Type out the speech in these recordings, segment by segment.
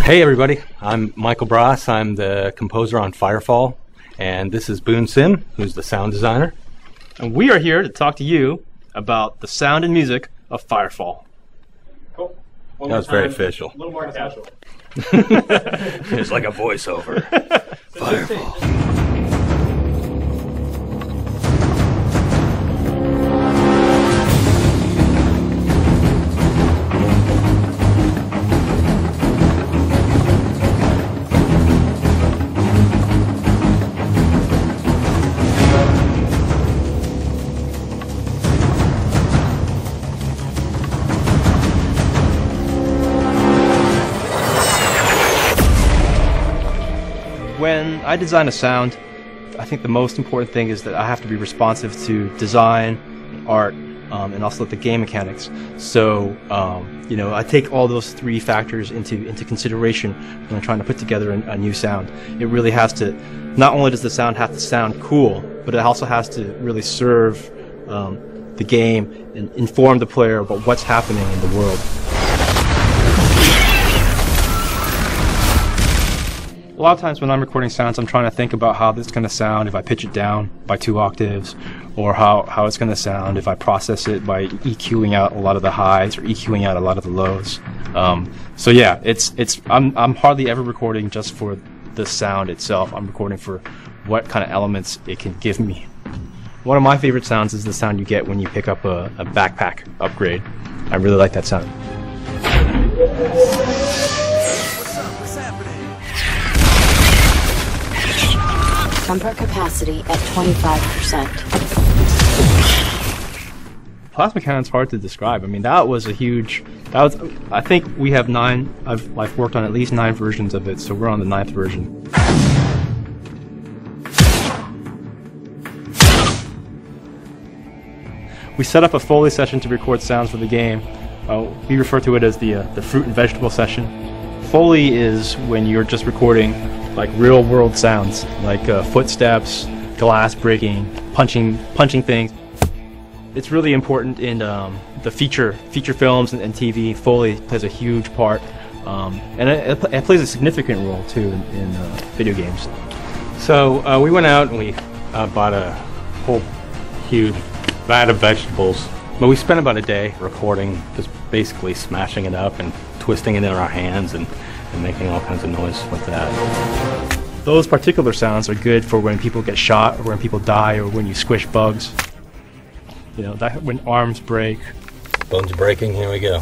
Hey everybody, I'm Michael Brass. I'm the composer on Firefall, and this is Boone Sim, who's the sound designer. And we are here to talk to you about the sound and music of Firefall. Cool. That was very official. A little more casual. It's like a voiceover. Firefall. When I design a sound, I think the most important thing is that I have to be responsive to design, art, and also the game mechanics. So, I take all those three factors into consideration when I'm trying to put together a new sound. It really has to, not only does the sound have to sound cool, but it also has to really serve the game and inform the player about what's happening in the world. A lot of times when I'm recording sounds, I'm trying to think about how this is going to sound if I pitch it down by 2 octaves, or how it's going to sound if I process it by EQing out a lot of the highs or EQing out a lot of the lows. So yeah, I'm hardly ever recording just for the sound itself. I'm recording for what kind of elements it can give me. One of my favorite sounds is the sound you get when you pick up a backpack upgrade. I really like that sound. Bumper capacity at 25%. Plasma cannon's hard to describe. I mean, that was I think we have 9, I've worked on at least 9 versions of it, so we're on the 9th version. We set up a Foley session to record sounds for the game. We refer to it as the fruit and vegetable session. Foley is when you're just recording like real world sounds, like footsteps, glass breaking, punching things. It's really important in the feature films and TV. Foley plays a huge part, and it plays a significant role too in video games. So we went out and we bought a whole huge vat of vegetables, but we spent about a day recording, just basically smashing it up and twisting it in our hands and making all kinds of noise with that. Those particular sounds are good for when people get shot, or when people die, or when you squish bugs. When arms break. Bones breaking, here we go.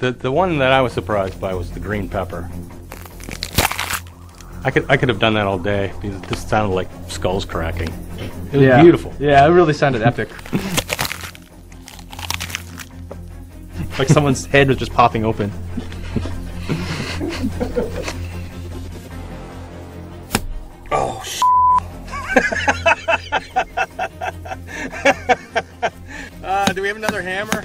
The one that I was surprised by was the green pepper. I could have done that all day, because it just sounded like skulls cracking. It was beautiful. Yeah, it really sounded epic. Like someone's head was just popping open. Oh, do we have another hammer?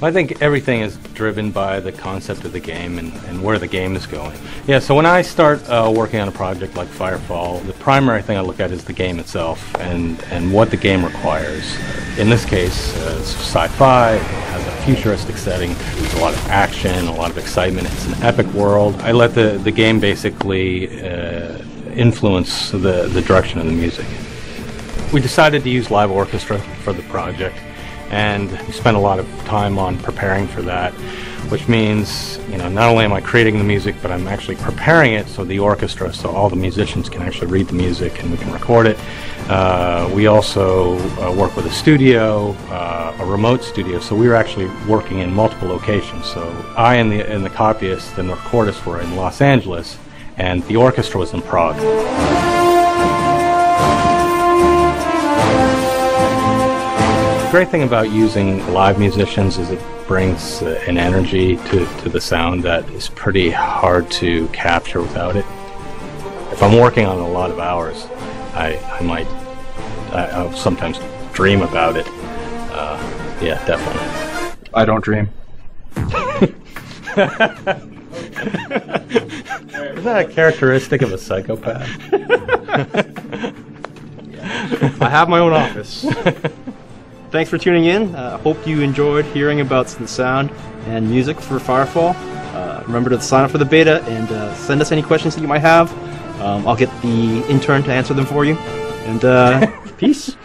I think everything is driven by the concept of the game and where the game is going. Yeah, so when I start working on a project like Firefall, the primary thing I look at is the game itself and what the game requires. In this case, it's sci-fi, it has a futuristic setting, there's a lot of action, a lot of excitement, it's an epic world. I let the game basically influence the direction of the music. We decided to use live orchestra for the project, and we spent a lot of time on preparing for that, which means, not only am I creating the music, but I'm actually preparing it so the orchestra, so all the musicians can actually read the music and we can record it. We also work with a studio, a remote studio, so we were actually working in multiple locations. So I and the copyist and the recordist were in Los Angeles, and the orchestra was in Prague. The great thing about using live musicians is it brings an energy to the sound that is pretty hard to capture without it. If I'm working on it a lot of hours, I'll sometimes dream about it. Yeah, definitely. I don't dream. Isn't that a characteristic of a psychopath? I have my own office. thanks for tuning in. Hope you enjoyed hearing about the sound and music for Firefall. Remember to sign up for the beta and send us any questions that you might have. I'll get the intern to answer them for you. And peace.